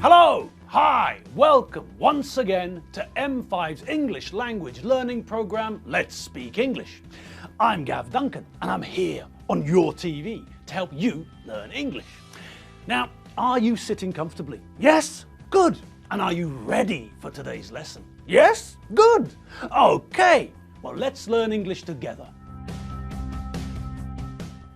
Hello, hi, welcome once again to M5's English language learning program, Let's Speak English. I'm Gav Duncan and I'm here on your TV to help you learn English. Now, are you sitting comfortably? Yes? Good. And are you ready for today's lesson? Yes? Good. Okay, well let's learn English together.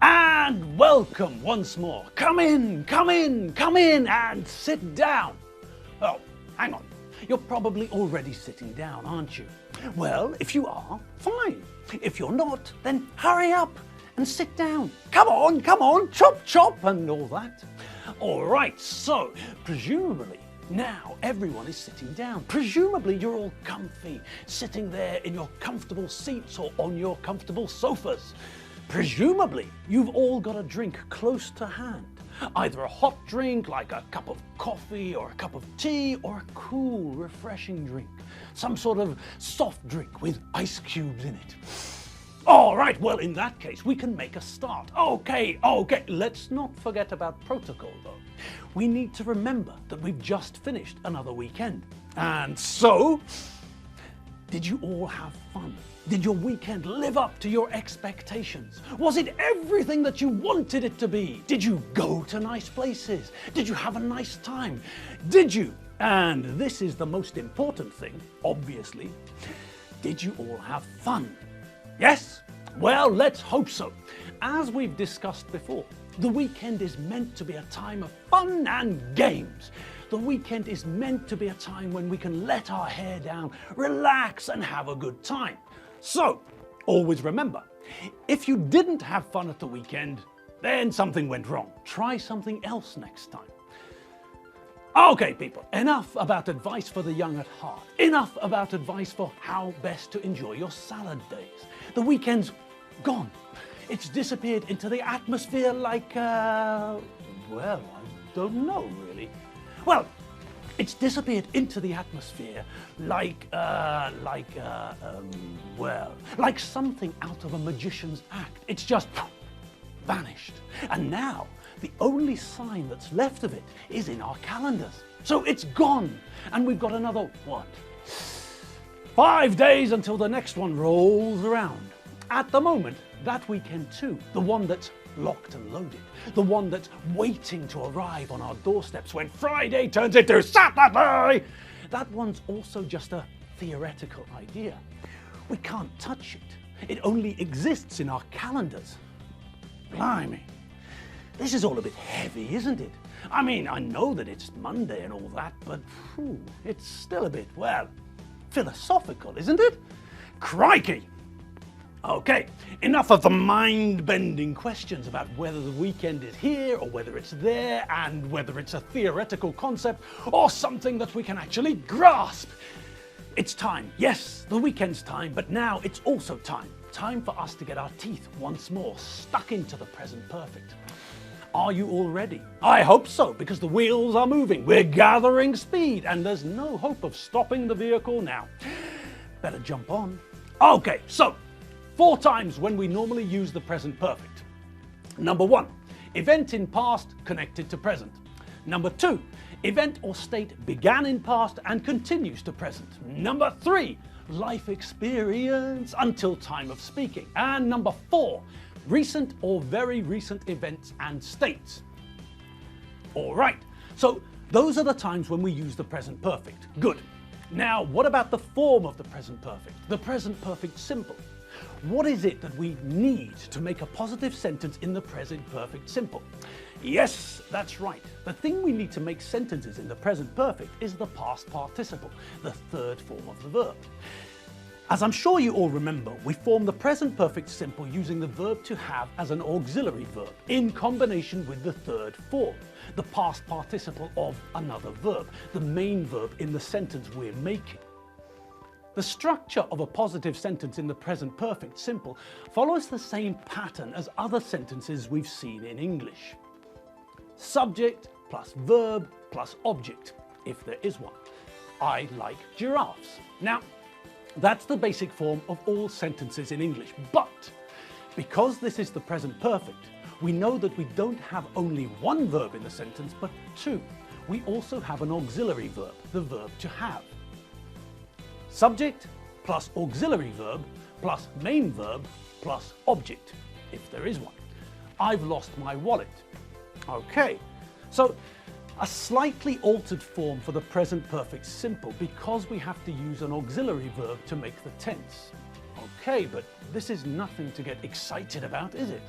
And welcome once more. Come in and sit down. Oh, hang on. You're probably already sitting down, aren't you? Well, if you are, fine. If you're not, then hurry up and sit down. Come on, chop, chop, and all that. All right, so presumably now everyone is sitting down. Presumably you're all comfy, sitting there in your comfortable seats or on your comfortable sofas. Presumably, you've all got a drink close to hand. Either a hot drink like a cup of coffee or a cup of tea, or a cool, refreshing drink. Some sort of soft drink with ice cubes in it. All right, well, in that case, we can make a start. Okay, let's not forget about protocol, though. We need to remember that we've just finished another weekend. And so, did you all have fun? Did your weekend live up to your expectations? Was it everything that you wanted it to be? Did you go to nice places? Did you have a nice time? Did you, and this is the most important thing, obviously, did you all have fun? Yes? Well, let's hope so. As we've discussed before, the weekend is meant to be a time of fun and games. The weekend is meant to be a time when we can let our hair down, relax, and have a good time. So, always remember, if you didn't have fun at the weekend, then something went wrong. Try something else next time. Okay, people, enough about advice for the young at heart. Enough about advice for how best to enjoy your salad days. The weekend's gone. It's disappeared into the atmosphere like, well, I don't know really. Well, it's disappeared into the atmosphere like something out of a magician's act. It's just vanished. And now, the only sign that's left of it is in our calendars. So it's gone. And we've got another, 5 days until the next one rolls around. At the moment, that weekend too, the one that's locked and loaded, the one that's waiting to arrive on our doorsteps when Friday turns into Saturday, that one's also just a theoretical idea. We can't touch it. It only exists in our calendars. Blimey. This is all a bit heavy, isn't it? I mean, I know that it's Monday and all that, but it's still a bit, well, philosophical, isn't it? Crikey! Okay, enough of the mind-bending questions about whether the weekend is here or whether it's there and whether it's a theoretical concept or something that we can actually grasp. It's time. Yes, the weekend's time, but now it's also time. Time for us to get our teeth once more stuck into the present perfect. Are you all ready? I hope so, because the wheels are moving. We're gathering speed and there's no hope of stopping the vehicle now. Better jump on. Okay, so 4 times when we normally use the present perfect. Number 1, event in past connected to present. Number 2, event or state began in past and continues to present. Number 3, life experience until time of speaking. And number 4, recent or very recent events and states. All right, so those are the times when we use the present perfect. Good. Now, what about the form of the present perfect? The present perfect simple. What is it that we need to make a positive sentence in the present perfect simple? Yes, that's right. The thing we need to make sentences in the present perfect is the past participle, the third form of the verb. As I'm sure you all remember, we form the present perfect simple using the verb to have as an auxiliary verb in combination with the third form, the past participle of another verb, the main verb in the sentence we're making. The structure of a positive sentence in the present perfect simple follows the same pattern as other sentences we've seen in English. Subject plus verb plus object, if there is one. I like giraffes. Now, that's the basic form of all sentences in English, but because this is the present perfect, we know that we don't have only one verb in the sentence, but 2. we also have an auxiliary verb, the verb to have. Subject plus auxiliary verb plus main verb plus object, if there is one. I've lost my wallet. Okay, so a slightly altered form for the present perfect simple because we have to use an auxiliary verb to make the tense. Okay, but this is nothing to get excited about, is it?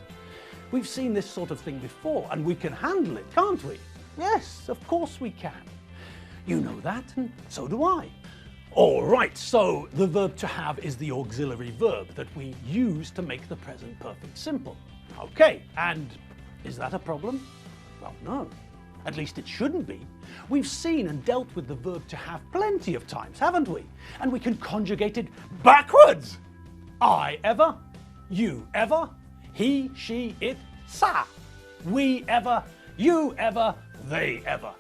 We've seen this sort of thing before and we can handle it, can't we? Yes, of course we can. You know that, and so do I. All right, so the verb to have is the auxiliary verb that we use to make the present perfect simple. Okay, and is that a problem? Well, no. At least it shouldn't be. We've seen and dealt with the verb to have plenty of times, haven't we? And we can conjugate it backwards. I ever, you ever, he, she, it, sa. We ever, you ever, they ever.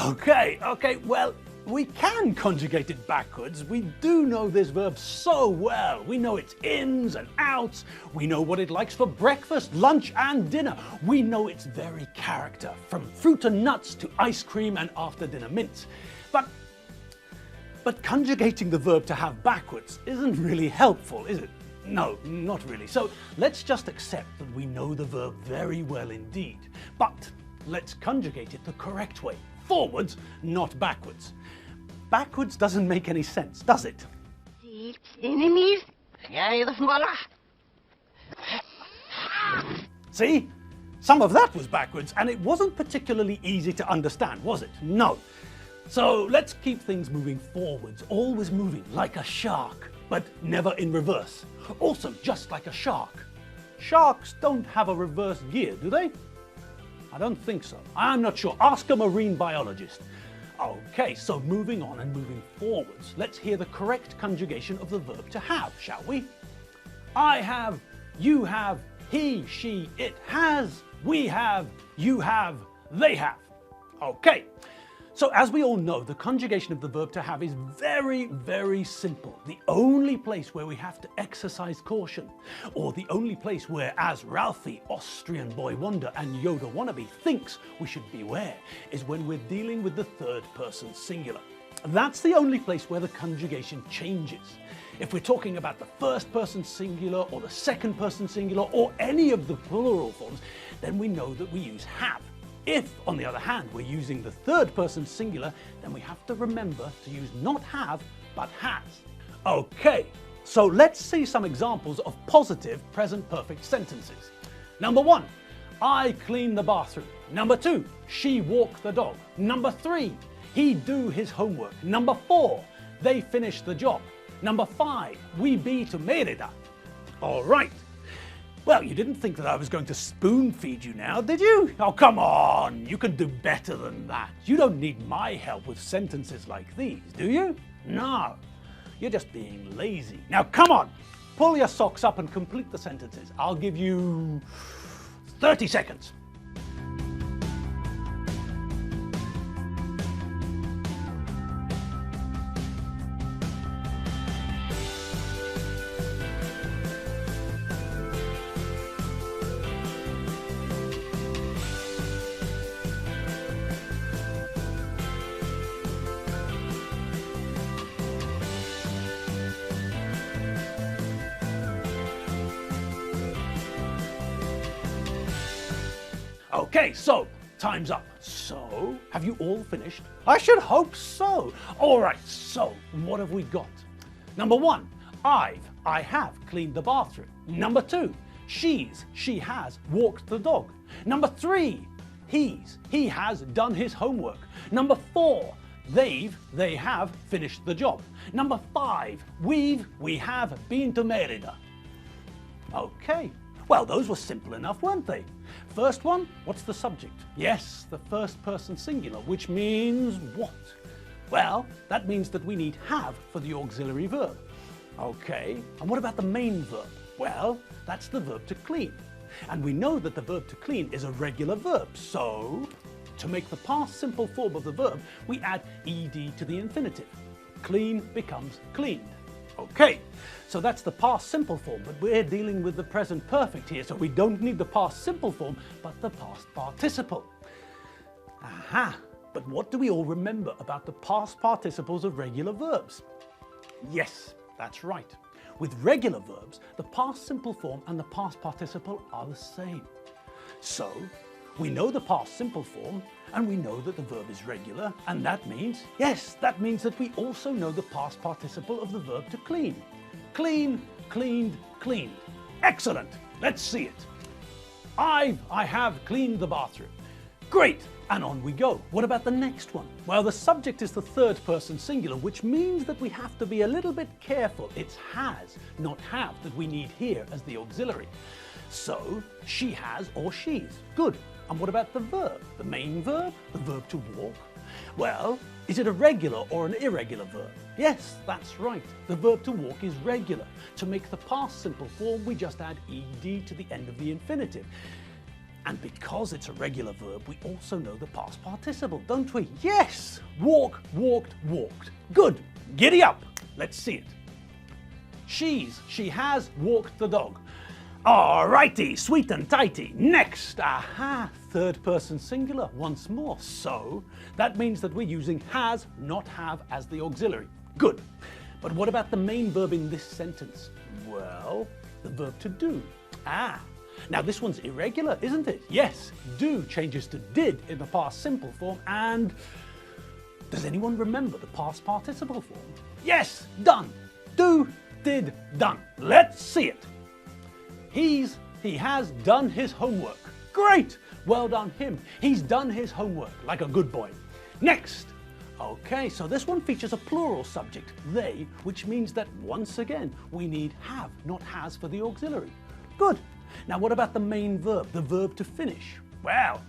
Okay, well, we can conjugate it backwards. We do know this verb so well. We know its ins and outs. We know what it likes for breakfast, lunch and dinner. We know its very character, from fruit and nuts to ice cream and after dinner mints. But conjugating the verb to have backwards isn't really helpful, is it? No, not really. So let's just accept that we know the verb very well indeed. But let's conjugate it the correct way. Forwards, not backwards. Backwards doesn't make any sense, does it? See? Some of that was backwards, and it wasn't particularly easy to understand, was it? No. So let's keep things moving forwards, always moving like a shark, but never in reverse. Also, just like a shark. Sharks don't have a reverse gear, do they? I don't think so. I'm not sure. Ask a marine biologist. Okay, so moving on and moving forwards, let's hear the correct conjugation of the verb to have, shall we? I have, you have, he, she, it has, we have, you have, they have. Okay, so as we all know, the conjugation of the verb to have is very, very simple. The only place where we have to exercise caution, or the only place where, as Ralphie, Austrian boy wonder, and Yoda wannabe thinks we should beware, is when we're dealing with the third person singular. That's the only place where the conjugation changes. If we're talking about the first person singular, or the second person singular, or any of the plural forms, then we know that we use have. If, on the other hand, we're using the third person singular, then we have to remember to use not have, but has. Okay, so let's see some examples of positive present perfect sentences. Number 1, I clean the bathroom. Number 2, she walk the dog. Number 3, he do his homework. Number 4, they finish the job. Number 5, we be to Merida. All right. Well, you didn't think that I was going to spoon feed you now, did you? Oh, come on, you can do better than that. You don't need my help with sentences like these, do you? No, you're just being lazy. Now, come on, pull your socks up and complete the sentences. I'll give you 30 seconds. Okay, so time's up. So, have you all finished? I should hope so. All right, so what have we got? Number 1, I have cleaned the bathroom. Number 2, she has walked the dog. Number 3, he has done his homework. Number 4, they have finished the job. Number 5, we have been to Merida. Okay, well, those were simple enough, weren't they? First one, what's the subject? Yes, the first person singular, which means what? Well, that means that we need have for the auxiliary verb. Okay, and what about the main verb? Well, that's the verb to clean. And we know that the verb to clean is a regular verb, so to make the past simple form of the verb, we add ed to the infinitive. Clean becomes cleaned. Okay, so that's the past simple form, but we're dealing with the present perfect here, so we don't need the past simple form, but the past participle. Aha, But what do we all remember about the past participles of regular verbs? Yes, that's right. With regular verbs, the past simple form and the past participle are the same. So, we know the past simple form, and we know that the verb is regular, and that means, yes, that means that we also know the past participle of the verb to clean. Clean, cleaned, cleaned. Excellent! Let's see it. I have cleaned the bathroom. Great! And on we go. What about the next one? Well, the subject is the third person singular, which means that we have to be a little bit careful. It's has, not have, that we need here as the auxiliary. So, she has or she's. Good. And what about the verb? The main verb? The verb to walk? Well, is it a regular or an irregular verb? Yes, that's right. The verb to walk is regular. To make the past simple form, we just add ed to the end of the infinitive. And because it's a regular verb, we also know the past participle, don't we? Yes! Walk, walked, walked. Good. Giddy up. Let's see it. She has walked the dog. Alrighty, sweet and tighty. Next, aha, third person singular once more. So, that means that we're using has, not have as the auxiliary. Good. But what about the main verb in this sentence? Well, the verb to do. Now this one's irregular, isn't it? Yes, do changes to did in the past simple form, and does anyone remember the past participle form? Yes, done. Do, did, done. Let's see it. He has done his homework. Great! Well done him. He's done his homework, like a good boy. Next. Okay, so this one features a plural subject, they, which means that once again, we need have, not has for the auxiliary. Good. Now what about the main verb, the verb to finish? Well,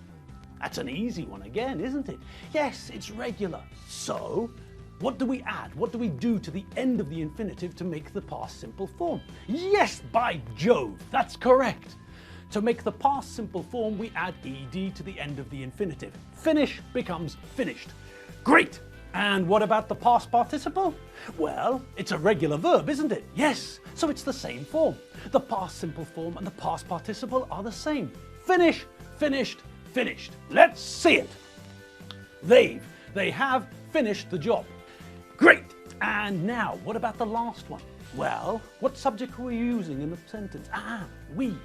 that's an easy one again, isn't it? Yes, it's regular. So, what do we add? What do we do to the end of the infinitive to make the past simple form? Yes, by Jove, that's correct. To make the past simple form, we add ed to the end of the infinitive. Finish becomes finished. Great! And what about the past participle? Well, it's a regular verb, isn't it? Yes, so it's the same form. The past simple form and the past participle are the same. Finish, finished, finished. Let's see it. They have finished the job. Great! And now, what about the last one? Well, what subject were you using in the sentence? We.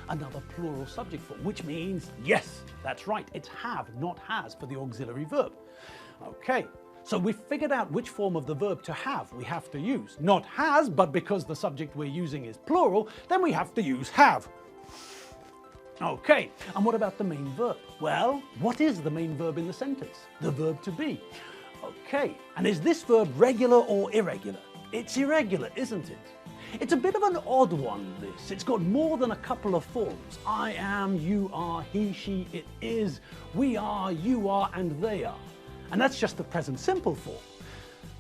Another plural subject form, which means, yes, that's right, it's have, not has for the auxiliary verb. Okay, so we've figured out which form of the verb to have we have to use. Not has, but because the subject we're using is plural, then we have to use have. Okay, and what about the main verb? Well, what is the main verb in the sentence? The verb to be. Okay, and is this verb regular or irregular? It's irregular, isn't it? It's a bit of an odd one, this. It's got more than a couple of forms. I am, you are, he, she, it is, we are, you are, and they are. And that's just the present simple form.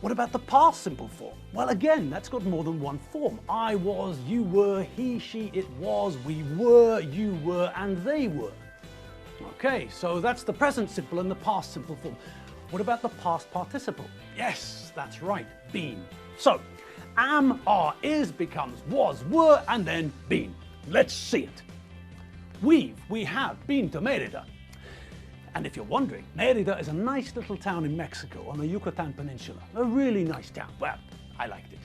What about the past simple form? Well, again, that's got more than one form. I was, you were, he, she, it was, we were, you were, and they were. Okay, so that's the present simple and the past simple form. What about the past participle? Yes, that's right, been. So, am, are, is becomes was, were, and then been. Let's see it. We have been to Mérida. And if you're wondering, Mérida is a nice little town in Mexico on the Yucatan Peninsula. A really nice town. Well, I liked it.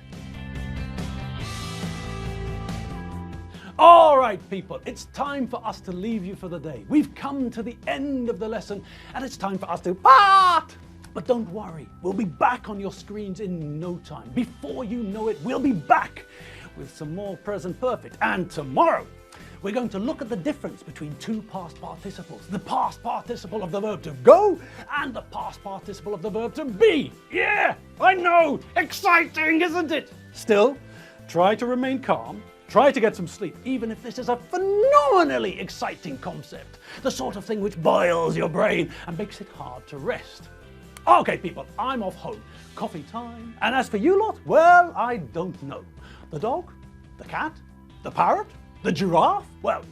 All right, people, it's time for us to leave you for the day. We've come to the end of the lesson, and it's time for us to part. But don't worry, we'll be back on your screens in no time. Before you know it, we'll be back with some more present perfect. And tomorrow, we're going to look at the difference between two past participles. The past participle of the verb to go and the past participle of the verb to be. Yeah, I know, exciting, isn't it? Still, try to remain calm. Try to get some sleep, even if this is a phenomenally exciting concept. The sort of thing which boils your brain and makes it hard to rest. Okay, people, I'm off home. Coffee time. And as for you lot, well, I don't know. The dog? The cat? The parrot? The giraffe? Well,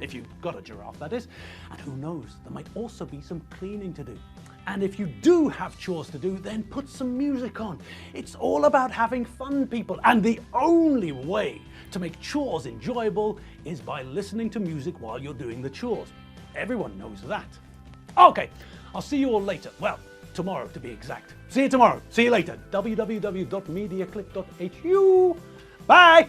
if you've got a giraffe, that is. And who knows, there might also be some cleaning to do. And if you do have chores to do, then put some music on. It's all about having fun, people. And the only way to make chores enjoyable is by listening to music while you're doing the chores. Everyone knows that. Okay, I'll see you all later. Well, tomorrow to be exact. See you tomorrow. See you later. www.mediaclip.hu. Bye!